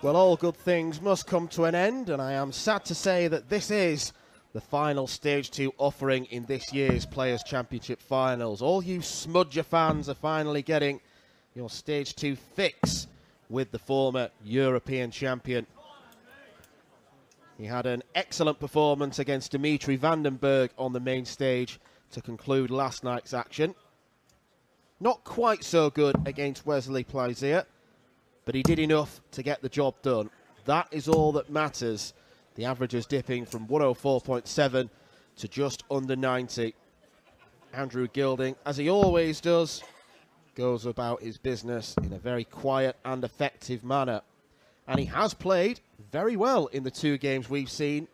Well, all good things must come to an end, and I am sad to say that this is the final Stage 2 offering in this year's Players' Championship Finals. All you Smudger fans are finally getting your Stage 2 fix with the former European champion. He had an excellent performance against Dimitri Vandenberg on the main stage to conclude last night's action. Not quite so good against Wesley Plaisier, but he did enough to get the job done. That is all that matters. The averages dipping from 104.7 to just under 90. Andrew Gilding, as he always does, goes about his business in a very quiet and effective manner. And he has played very well in the two games we've seen.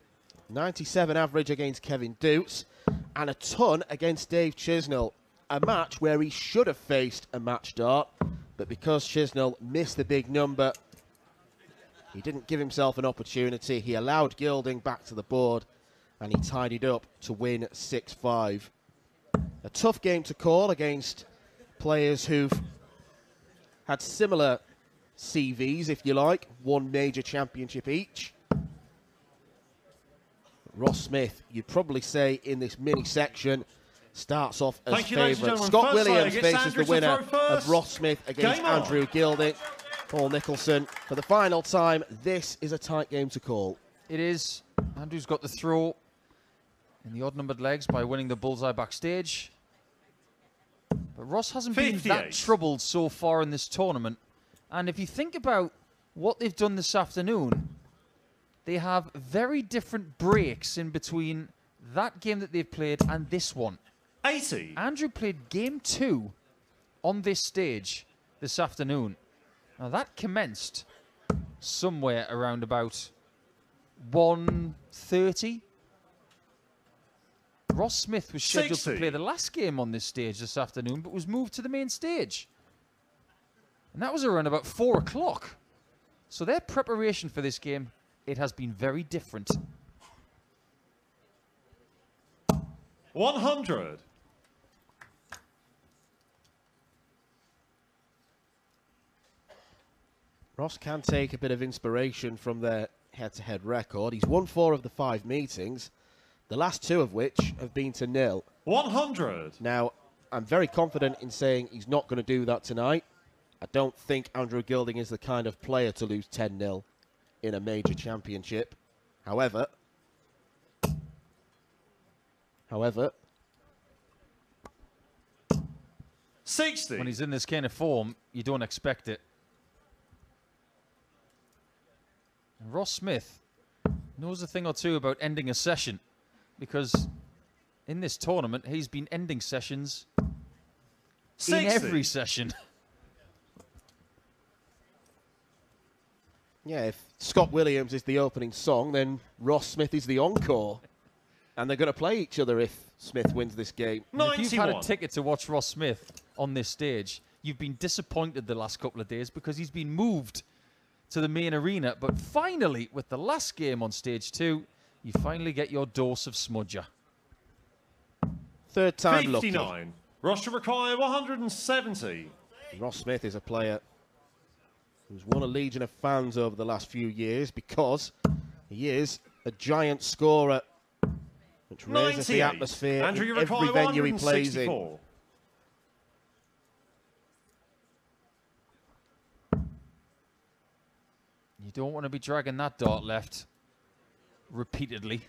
97 average against Kevin Dutz and a ton against Dave Chisnell. A match where he should have faced a match dart, but because Chisnell missed the big number, he didn't give himself an opportunity. He allowed Gilding back to the board, and he tidied up to win 6-5. A tough game to call against players who've had similar CVs, if you like, one major championship each. Ross Smith, you'd probably say in this mini section, starts off as favourite. Scott Williams faces the winner of Ross Smith against Andrew Gilding. Paul Nicholson, for the final time, this is a tight game to call. It is. Andrew's got the throw in the odd-numbered legs by winning the bullseye backstage. But Ross hasn't been that troubled so far in this tournament. And if you think about what they've done this afternoon, they have very different breaks in between that game that they've played and this one. 80. Andrew played game 2 on this stage this afternoon. Now that commenced somewhere around about 1:30. Ross Smith was scheduled to play the last game on this stage this afternoon, but was moved to the main stage. And that was around about 4 o'clock. So their preparation for this game, it has been very different. 100. Ross can take a bit of inspiration from their head-to-head record. He's won 4 of the 5 meetings, the last 2 of which have been to 0. 100. Now, I'm very confident in saying he's not going to do that tonight. I don't think Andrew Gilding is the kind of player to lose 10-0 in a major championship. However, 60. When he's in this kind of form, you don't expect it. And Ross Smith knows a thing or two about ending a session, because in this tournament, he's been ending sessions 60. in every session. yeah, if Scott Williams is the opening song, then Ross Smith is the encore. And they're going to play each other if Smith wins this game. If you've had a ticket to watch Ross Smith on this stage, you've been disappointed the last couple of days because he's been moved to the main arena. But finally, with the last game on stage 2, you finally get your dose of smudger. Third time 59. lucky. Ross should require 170. Ross Smith is a player who's won a legion of fans over the last few years because he is a giant scorer, which raises the atmosphere in every venue he plays in. You don't want to be dragging that dart left repeatedly.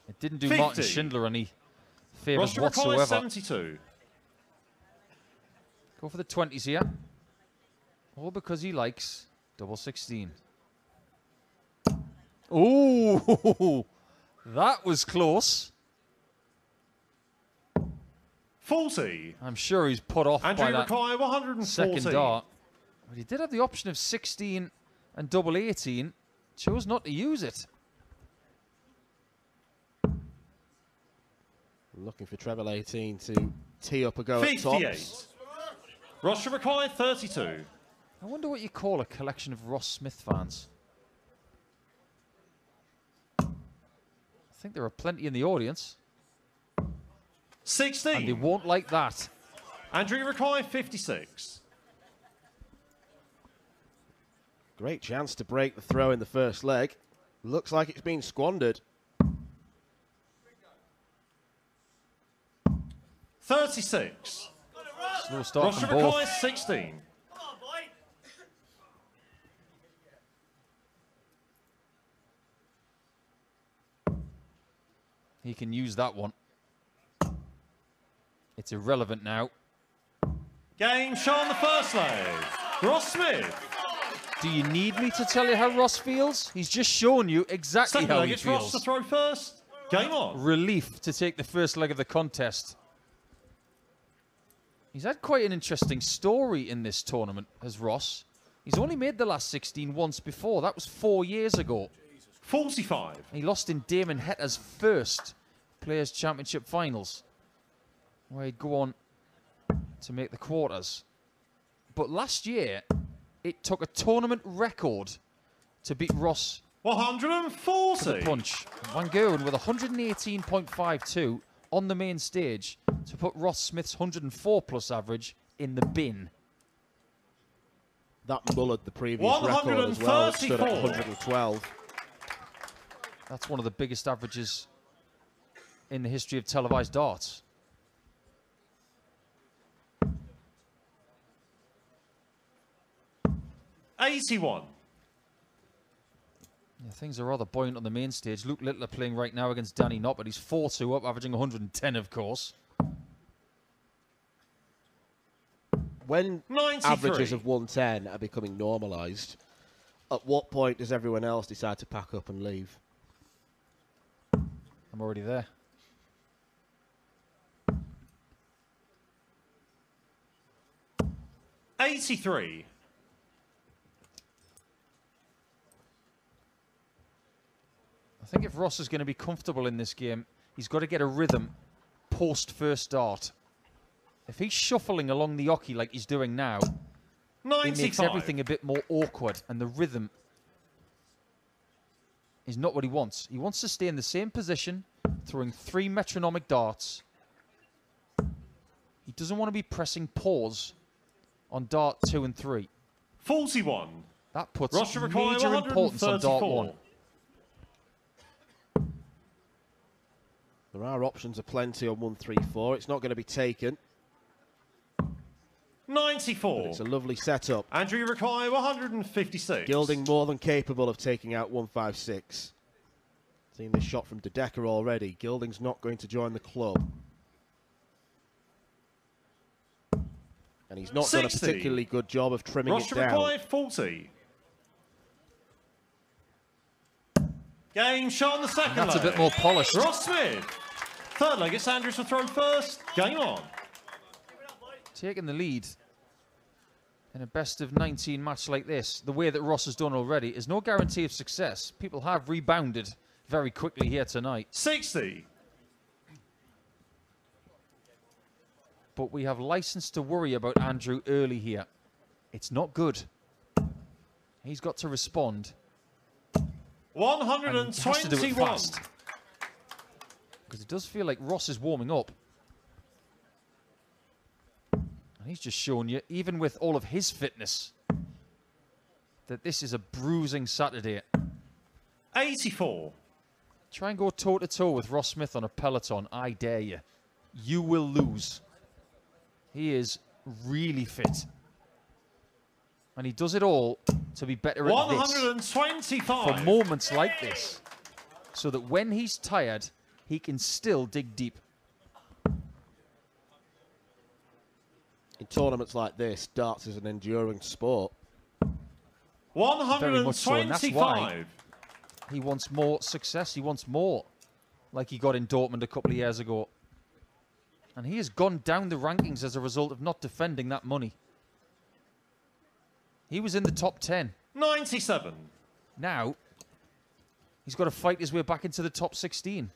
It didn't do 50. Martin Schindler any favours whatsoever. 72. Go for the 20s here. All because he likes double 16. Ooh, that was close. 40. I'm sure he's put off Andrew by that require 140. second dart. But he did have the option of 16 and double 18. Chose not to use it. Looking for treble 18 to tee up a go at 58. tops. Ross should require 32. I wonder what you call a collection of Ross Smith fans. I think there are plenty in the audience. 16. And they won't like that. Andrew require 56. Great chance to break the throw in the first leg. Looks like it's been squandered. 36. Slow start Ross from both. requires 16. He can use that one. It's irrelevant now. Game shown the first leg. Ross Smith. Do you need me to tell you how Ross feels? He's just shown you exactly Second how leg, he it's Ross feels. to throw first. Game on. Relief to take the first leg of the contest. He's had quite an interesting story in this tournament, has Ross. He's only made the last 16 once before. That was 4 years ago. 45. He lost in Damon Hetter's first Players' Championship finals, where he'd go on to make the quarters. But last year, it took a tournament record to beat Ross 140. to the punch. Van Gerwen with 118.52 on the main stage to put Ross Smith's 104+ average in the bin. That mullered the previous record as well. It stood at 134. 112. That's one of the biggest averages in the history of televised darts. $81. Yeah, things are rather buoyant on the main stage. Luke Littler playing right now against Danny Knott, but he's 4-2 up, averaging 110, of course. When 93. averages of 110 are becoming normalised, at what point does everyone else decide to pack up and leave? I'm already there. $83. I think if Ross is going to be comfortable in this game, he's got to get a rhythm post-first dart. If he's shuffling along the oche like he's doing now, 95. it makes everything a bit more awkward, and the rhythm is not what he wants. He wants to stay in the same position, throwing 3 metronomic darts. He doesn't want to be pressing pause on dart 2 and 3. 41. That puts Ross should require major importance on dart 134. 1. There are options aplenty on 134. It's not going to be taken. 94. But it's a lovely setup. Andrew, you require 156. Gilding more than capable of taking out 156. Seen this shot from De Decker already. Gilding's not going to join the club. And he's not 60. done a particularly good job of trimming Ross it should down. require 40. Game shot on the second That's a leg. bit more polished. Ross Smith. Third leg, it's Andrews to throw first. Game on. Taking the lead in a best of 19 match like this, the way that Ross has done already, is no guarantee of success. People have rebounded very quickly here tonight. 60. But we have license to worry about Andrew early here. It's not good. He's got to respond. And he has to do it 121. fast. Because it does feel like Ross is warming up. And he's just shown you, even with all of his fitness, that this is a bruising Saturday. 84. Try and go toe-to-toe with Ross Smith on a peloton. I dare you. You will lose. He is really fit. And he does it all to be better at this. 125. For moments like this. So that when he's tired, he can still dig deep. In tournaments like this, darts is an enduring sport. Very much so, and that's 125. why he wants more success. He wants more, like he got in Dortmund a couple of years ago. And he has gone down the rankings as a result of not defending that money. He was in the top 10. 97. Now, he's got to fight his way back into the top 16.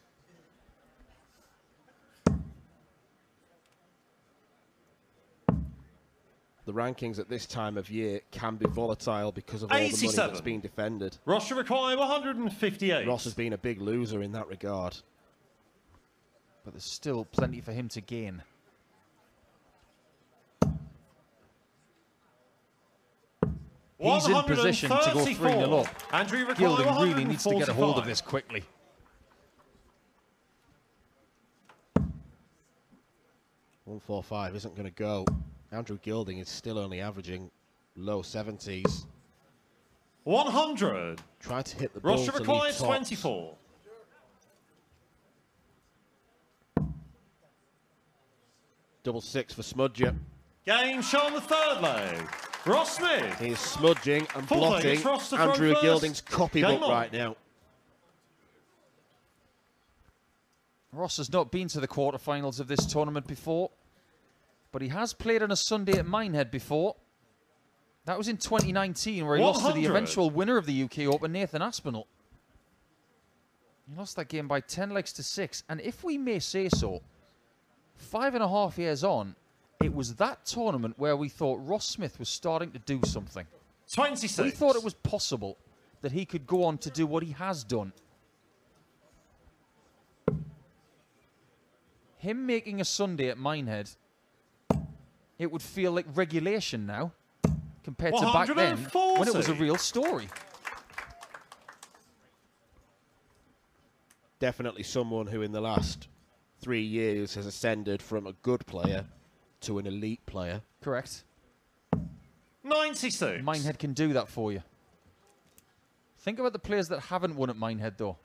The rankings at this time of year can be volatile because of all the money 87. that's being defended. Ross should require 158. Ross has been a big loser in that regard. But there's still plenty for him to gain. He's in position to go 3-0 up. Gilding really needs to get a hold of this quickly. $145 isn't going to go. Andrew Gilding is still only averaging low 70s. 100. Try to hit the ball Russia to requires lead 24. Double six for Smudger. Game shown the third leg. Ross Smith. He is smudging and Full blotting leg, Ross to throw Andrew first. Gilding's copybook Game on. right now. Ross has not been to the quarterfinals of this tournament before, but he has played on a Sunday at Minehead before. That was in 2019, where he lost to the eventual winner of the UK Open, Nathan Aspinall. He lost that game by 10 legs to 6, and if we may say so, 5.5 years on, it was that tournament where we thought Ross Smith was starting to do something. 26. We thought it was possible that he could go on to do what he has done. Him making a Sunday at Minehead, it would feel like regulation now, compared to back then, when it was a real story. Definitely someone who in the last 3 years has ascended from a good player to an elite player. Correct. 96. Minehead can do that for you. Think about the players that haven't won at Minehead, though.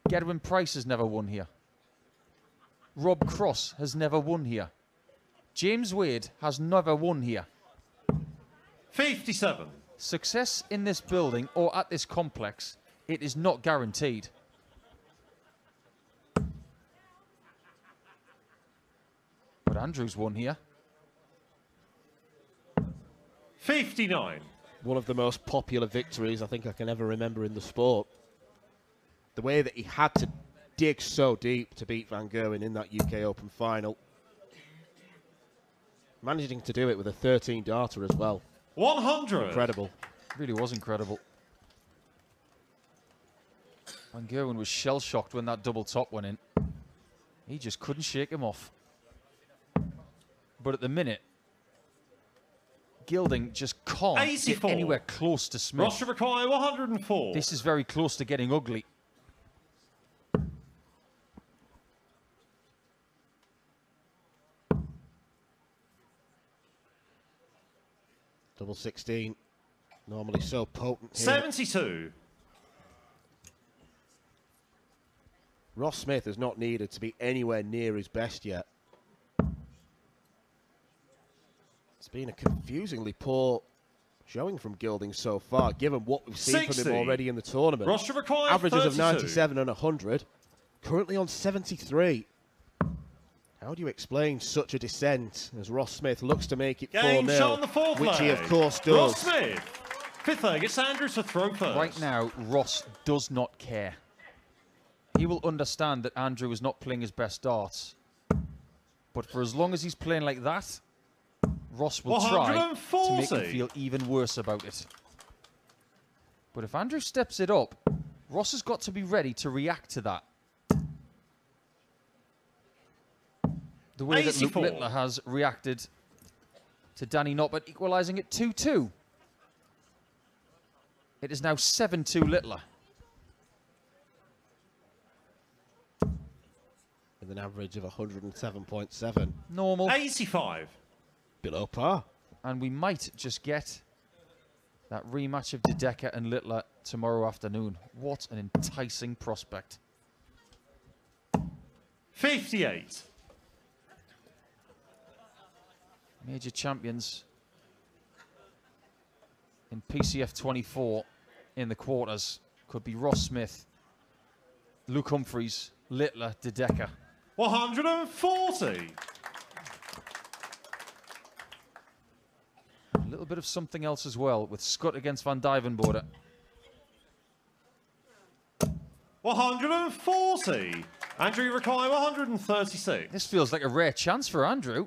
Gedwin Price has never won here. Rob Cross has never won here. James Wade has never won here. 57. Success in this building or at this complex, it is not guaranteed. But Andrew's won here. 59. One of the most popular victories I think I can ever remember in the sport. The way that he had to dig so deep to beat Van Gerwen in that UK Open final. Managing to do it with a 13-darter as well. 100. Incredible. Really was incredible. Van Gerwen was shell-shocked when that double top went in. He just couldn't shake him off. But at the minute, Gilding just can't 84. get anywhere close to Smith. Russia require 104. This is very close to getting ugly. Double 16. Normally so potent here. 72. Ross Smith has not needed to be anywhere near his best yet. It's been a confusingly poor showing from Gilding so far, given what we've seen 60. from him already in the tournament. Russia require Averages 32. of 97 and 100. Currently on 73. How do you explain such a descent as Ross Smith looks to make it 4-0, which he of course does. Ross Smith. Fifth leg, it's Andrews to throw first. Right now, Ross does not care. He will understand that Andrew is not playing his best darts. But for as long as he's playing like that, Ross will try to make him feel even worse about it. But if Andrew steps it up, Ross has got to be ready to react to that. The way 84. that Luke Littler has reacted to Danny Noppert equalising at 2-2. It is now 7-2 Littler. With an average of 107.7. Normal. 85. Below par. And we might just get that rematch of De Decker and Littler tomorrow afternoon. What an enticing prospect. 58. Major champions in PCF 24 in the quarters could be Ross Smith, Luke Humphreys, Littler, De Decker. 140. A little bit of something else as well with Scott against Van Duijvenbode. 140. Andrew require 136. This feels like a rare chance for Andrew.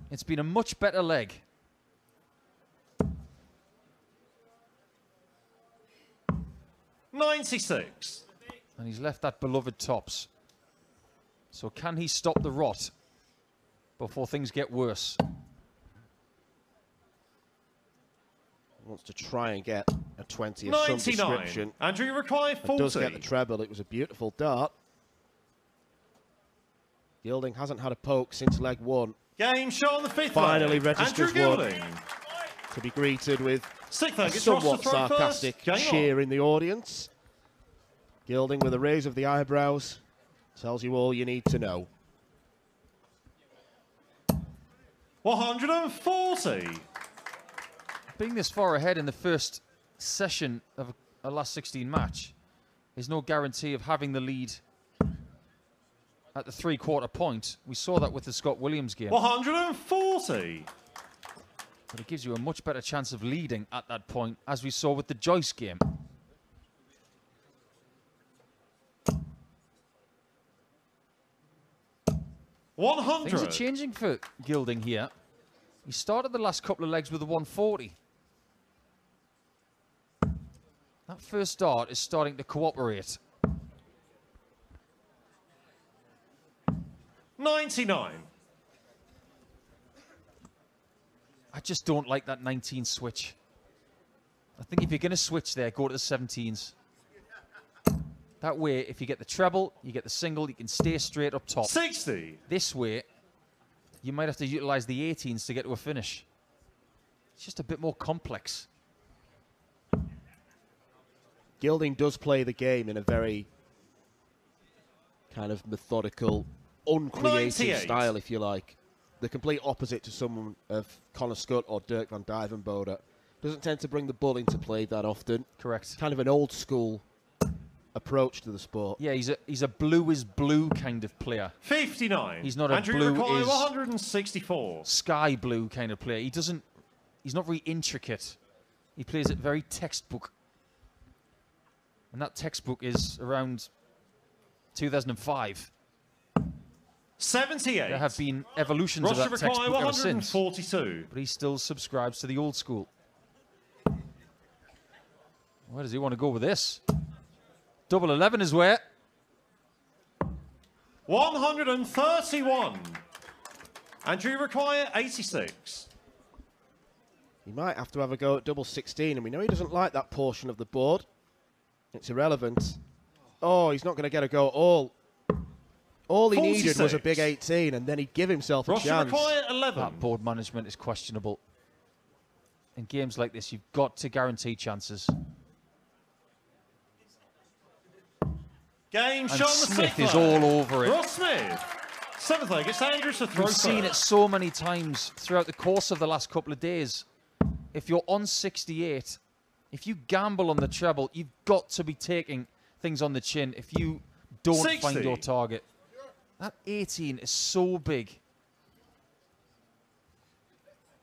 It's been a much better leg. $96. And he's left that beloved tops. So can he stop the rot before things get worse? Wants to try and get a 20 of some 99. description. Andrew, you require 40. Does get the treble. It was a beautiful dart. Gilding hasn't had a poke since leg 1. Game shot on the 5th Finally leg. registers Andrew one. Gilding. To be greeted with 6th a leg, it's Ross somewhat to throw sarcastic first. Game cheer on. in the audience. Gilding with a raise of the eyebrows tells you all you need to know. 140. Being this far ahead in the first session of a last 16 match is no guarantee of having the lead at the 3/4 point. We saw that with the Scott Williams game. 140. But it gives you a much better chance of leading at that point, as we saw with the Joyce game. Things are 100. changing for Gilding here. He started the last couple of legs with a 140. That first dart is starting to cooperate. 99. I just don't like that 19 switch. I think if you're going to switch there, go to the 17s. That way, if you get the treble, you get the single, you can stay straight up top. 60. This way, you might have to utilize the 18s to get to a finish. It's just a bit more complex. Gilding does play the game in a very kind of methodical, uncreative 98. style, if you like. The complete opposite to someone of Connor Scott or Dirk van Dijvenbode. Doesn't tend to bring the bull into play that often. Correct. Kind of an old school approach to the sport. Yeah, he's a blue is blue kind of player. 59. He's not a Andrew blue require is 164. sky blue kind of player. He's not very intricate. He plays it very textbook. And that textbook is around 2005. 78. There have been evolutions Ross of that require textbook ever since. 142. But he still subscribes to the old school. Where does he want to go with this? Double 11 is where. 131. Andrew require 86. He might have to have a go at double 16, and we know he doesn't like that portion of the board. It's irrelevant. Oh, he's not going to get a go at all. All he needed was a big 18, and then he'd give himself a Ross chance. require 11. That board management is questionable. In games like this, you've got to guarantee chances. Game And shot on the Smith 6th is leg. all over it. Ross Smith. 7th leg, it's Andrews to throw We've seen it first. so many times throughout the course of the last couple of days. If you're on 68, if you gamble on the treble, you've got to be taking things on the chin if you don't 60. find your target. That 18 is so big.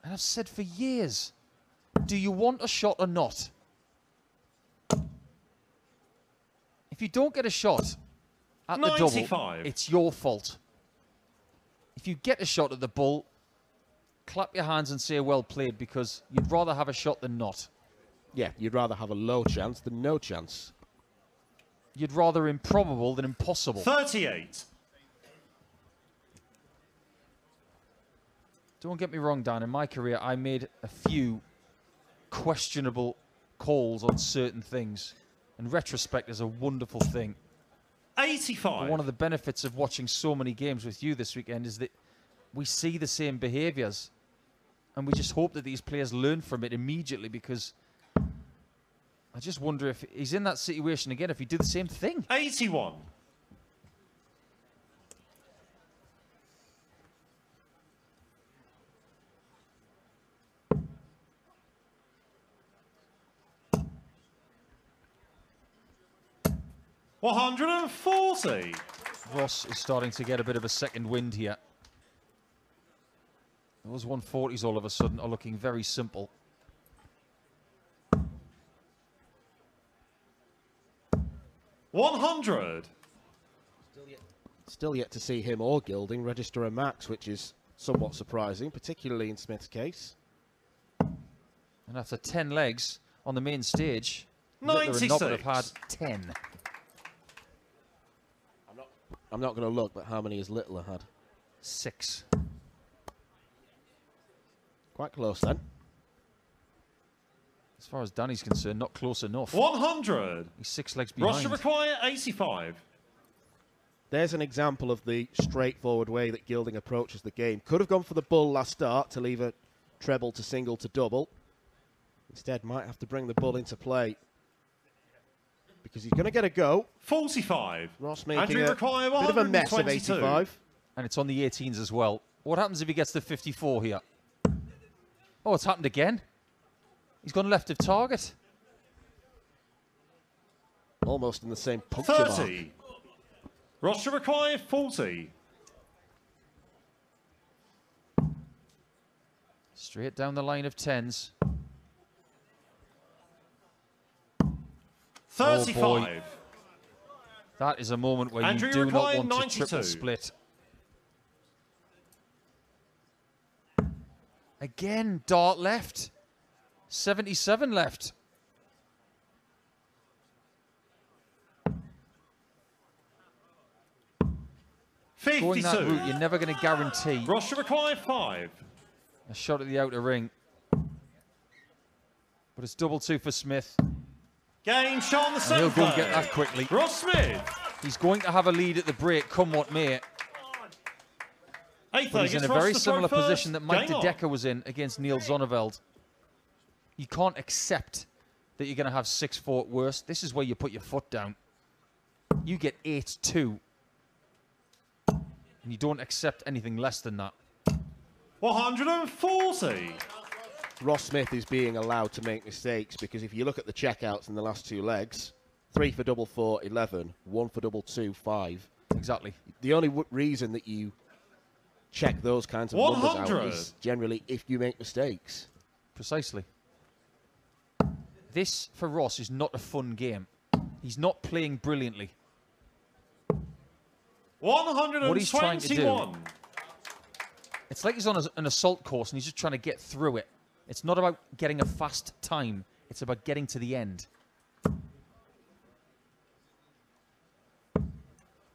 And I've said for years, do you want a shot or not? If you don't get a shot at the double, 95. it's your fault. If you get a shot at the bull, clap your hands and say well played, because you'd rather have a shot than not. Yeah, you'd rather have a low chance than no chance. You'd rather improbable than impossible. 38. Don't get me wrong, Dan. In my career, I made a few questionable calls on certain things. And retrospect is a wonderful thing. 85. But one of the benefits of watching so many games with you this weekend is that we see the same behaviours. And we just hope that these players learn from it immediately, because I just wonder if he's in that situation again, if he did the same thing. 81. $140. Ross is starting to get a bit of a second wind here. Those 140s all of a sudden are looking very simple. $100. Still yet to see him or Gilding register a max, which is somewhat surprising, particularly in Smith's case. And after 10 legs on the main stage, Littler and Nobbert have had 10. I'm not going to look, but how many has Littler had? 6. Quite close then. As far as Danny's concerned, not close enough. 100. He's 6 legs behind. Russia require 85. There's an example of the straightforward way that Gilding approaches the game. Could have gone for the bull last start to leave a treble to single to double. Instead, might have to bring the bull into play because he's going to get a go. 45. Ross making Andrew a require bit of a mess of 122. 85. And it's on the 18s as well. What happens if he gets the 54 here? Oh, it's happened again. He's gone left of target. Almost in the same puncture 30. mark. Russia require 40. Straight down the line of 10s. 35. Oh boy. That is a moment where Andrew, you do not require want 92. to triple split. Again, dart left. 77 left. Going that 52. route, you're never going to guarantee Russia require 5. a shot at the outer ring. But it's double 2 for Smith. Game shot on the And he'll seventh go and get leg. that quickly. Ross Smith. He's going to have a lead at the break, come what may. Eighth But leg he's in is a Ross very to throw similar first. position that Mike Game de on. Decker was in against Neil Zonneveld. You can't accept that you're going to have 6-4 at worst. This is where you put your foot down. You get 8-2. And you don't accept anything less than that. 140. Ross Smith is being allowed to make mistakes because if you look at the checkouts in the last 2 legs, 3 for double 4, 11, 1 for double 2, 5. Exactly. The only reason that you check those kinds of numbers out 100. is generally if you make mistakes. Precisely. This, for Ross, is not a fun game. He's not playing brilliantly. 121. What he's trying to do, it's like he's on an assault course and he's just trying to get through it. It's not about getting a fast time. It's about getting to the end.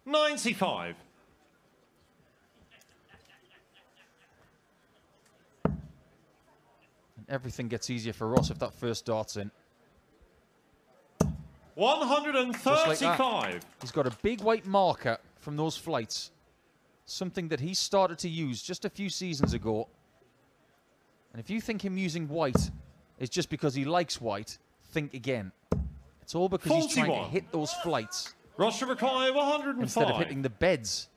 95. And everything gets easier for Ross if that first dart's in. 135. He's got a big white marker from those flights. Something that he started to use just a few seasons ago. And if you think him using white is just because he likes white, think again. It's all because he's trying to 41. hit those flights Russia require 105. instead of hitting the beds.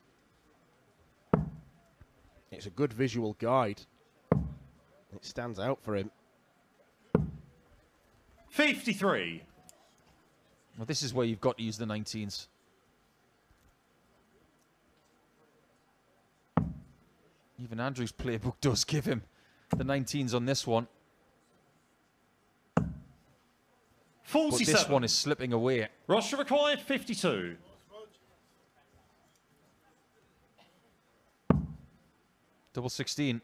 It's a good visual guide. It stands out for him. 53. Well, this is where you've got to use the 19s. Even Andrew's playbook does give him the 19s on this one. But 47. this one is slipping away. Russia require 52. Double 16.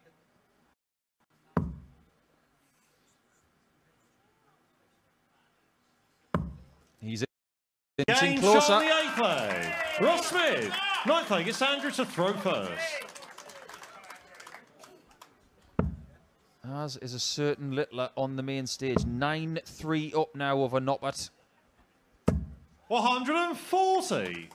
He's inching Game shot closer. on the eighth leg. Ross Smith. Ninth leg, it's Andrew to throw first. As is a certain Littler on the main stage. 9-3 up now over Noppert. 140.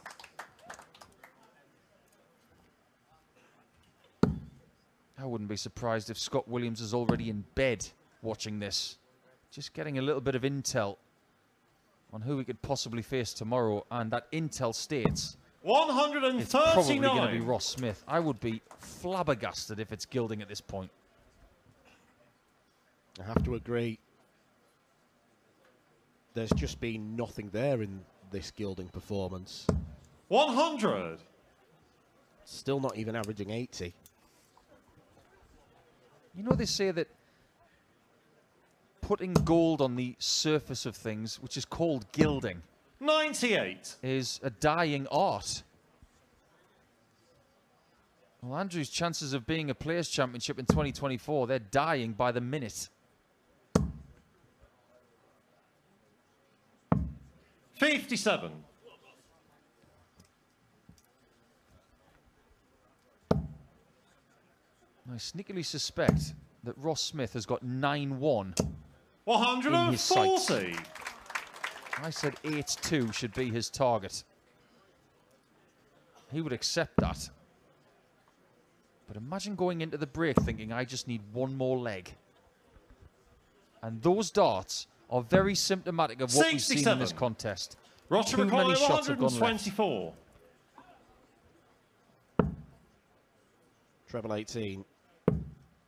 I wouldn't be surprised if Scott Williams is already in bed watching this. Just getting a little bit of intel on who we could possibly face tomorrow. And that intel states it's probably going to be 139. Ross Smith. I would be flabbergasted if it's Gilding at this point. I have to agree. There's just been nothing there in this Gilding performance. 100. Still not even averaging 80. You know, they say that putting gold on the surface of things, which is called gilding, 98. is a dying art. Well, Andrew's chances of being a Players' Championship in 2024, they're dying by the minute. 57. I sneakily suspect that Ross Smith has got 9-1 in his sights. 140. I said 8-2 should be his target. He would accept that. But imagine going into the break thinking, I just need one more leg. And those darts are very symptomatic of what 67. we've seen in this contest. Roger Too many McCoy, shots have gone left. 124. Treble 18.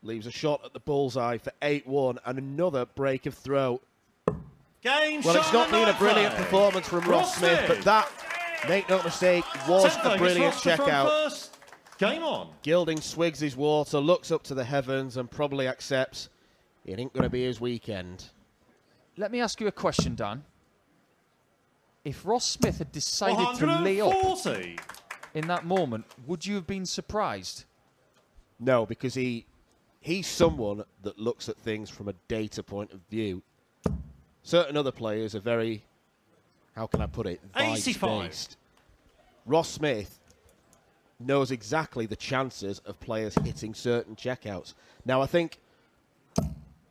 Leaves a shot at the bullseye for 8-1 and another break of throw. Game Well, it's not been a brilliant play. performance from Ross Smith, but that, make no mistake, was a brilliant checkout. Game on. Gilding swigs his water, looks up to the heavens and probably accepts it ain't going to be his weekend. Let me ask you a question, Dan. If Ross Smith had decided to lay up 140. in that moment, would you have been surprised? No, because he's someone that looks at things from a data point of view. Certain other players are very, how can I put it, vibes-based. Ross Smith knows exactly the chances of players hitting certain checkouts. Now, I think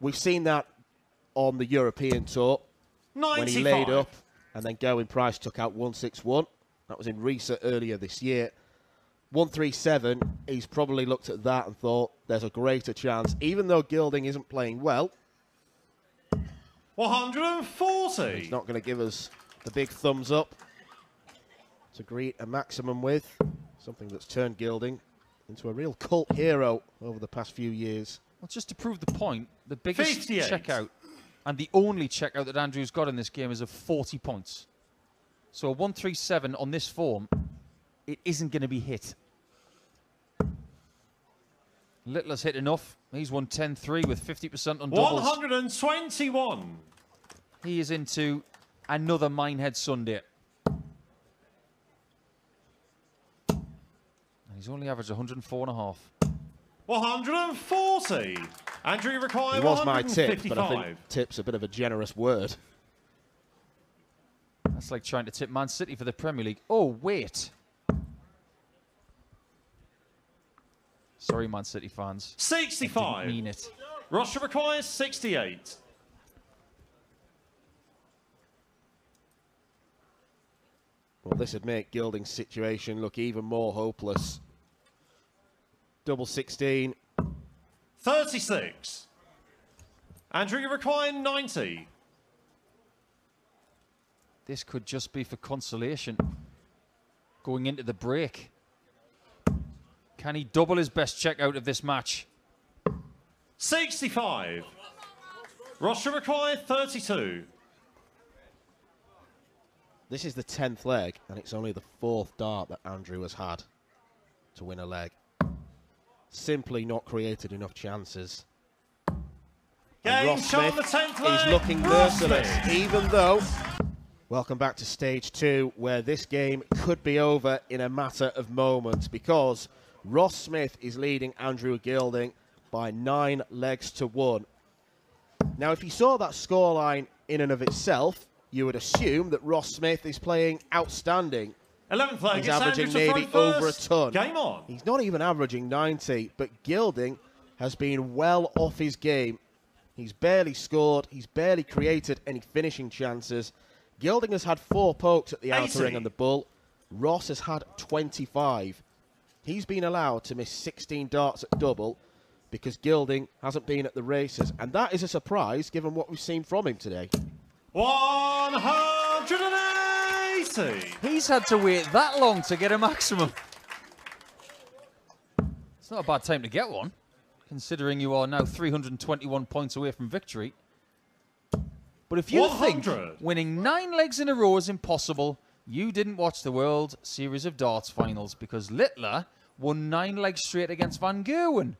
we've seen that on the European Tour 95. when he laid up and then Gerwyn Price took out 161. That was in Risa earlier this year. 137, he's probably looked at that and thought there's a greater chance, even though Gilding isn't playing well. 140. He's not going to give us the big thumbs up to greet a maximum with, something that's turned Gilding into a real cult hero over the past few years. Well, just to prove the point, the biggest 58. checkout and the only checkout that Andrew's got in this game is of 40 points. So a 137 on this form, it isn't going to be hit. Littler's hit enough. He's won 10-3 with 50% on doubles. 121. He is into another Minehead Sunday. And he's only averaged 104.5. 140. Andrew requires It was my tip, but I 155. think tip's a bit of a generous word. That's like trying to tip Man City for the Premier League. Oh, wait. Sorry, Man City fans. 65. I didn't mean it. Roger requires 68. Well, this would make Gilding's situation look even more hopeless. Double 16. 36. Andrew require 90. This could just be for consolation. Going into the break. Can he double his best check out of this match? 65. Roger require 32. This is the 10th leg, and it's only the 4th dart that Andrew has had to win a leg. Simply not created enough chances. And Ross Smith is looking merciless, even though... Welcome back to stage 2, where this game could be over in a matter of moments, because Ross Smith is leading Andrew Gilding by 9 legs to 1. Now, if you saw that scoreline in and of itself, you would assume that Ross Smith is playing outstanding. 11th leg. He's averaging maybe over a ton. Game on. He's not even averaging 90, but Gilding has been well off his game. He's barely scored. He's barely created any finishing chances. Gilding has had 4 pokes at the outer ring on the bull. Ross has had 25. He's been allowed to miss 16 darts at double because Gilding hasn't been at the races. And that is a surprise given what we've seen from him today. 180. He's had to wait that long to get a maximum. It's not a bad time to get one, considering you are now 321 points away from victory. But if you 100. think winning 9 legs in a row is impossible, you didn't watch the World Series of Darts finals, because Littler won 9 legs straight against Van Gerwen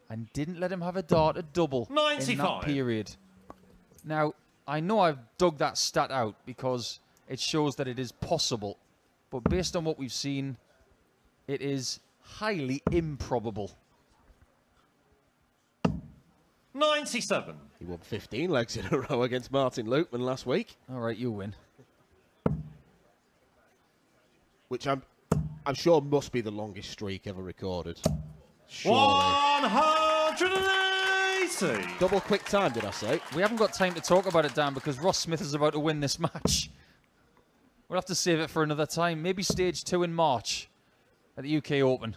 and didn't let him have a dart at double 95. in that period. Now, I know I've dug that stat out because it shows that it is possible, but based on what we've seen, it is highly improbable. 97. He won 15 legs in a row against Martin Lukeman last week. All right, you win. Which I'm sure must be the longest streak ever recorded. Surely. 180. 80. Double quick time, did I say? We haven't got time to talk about it, Dan, because Ross Smith is about to win this match. We'll have to save it for another time. Maybe stage 2 in March at the UK Open.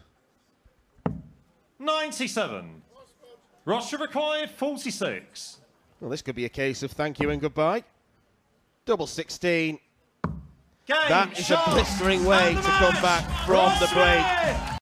97. Ross should require 46. Well, this could be a case of thank you and goodbye. Double 16. Game That is a shot. blistering way And to the come match. back from Ross the break. Smith.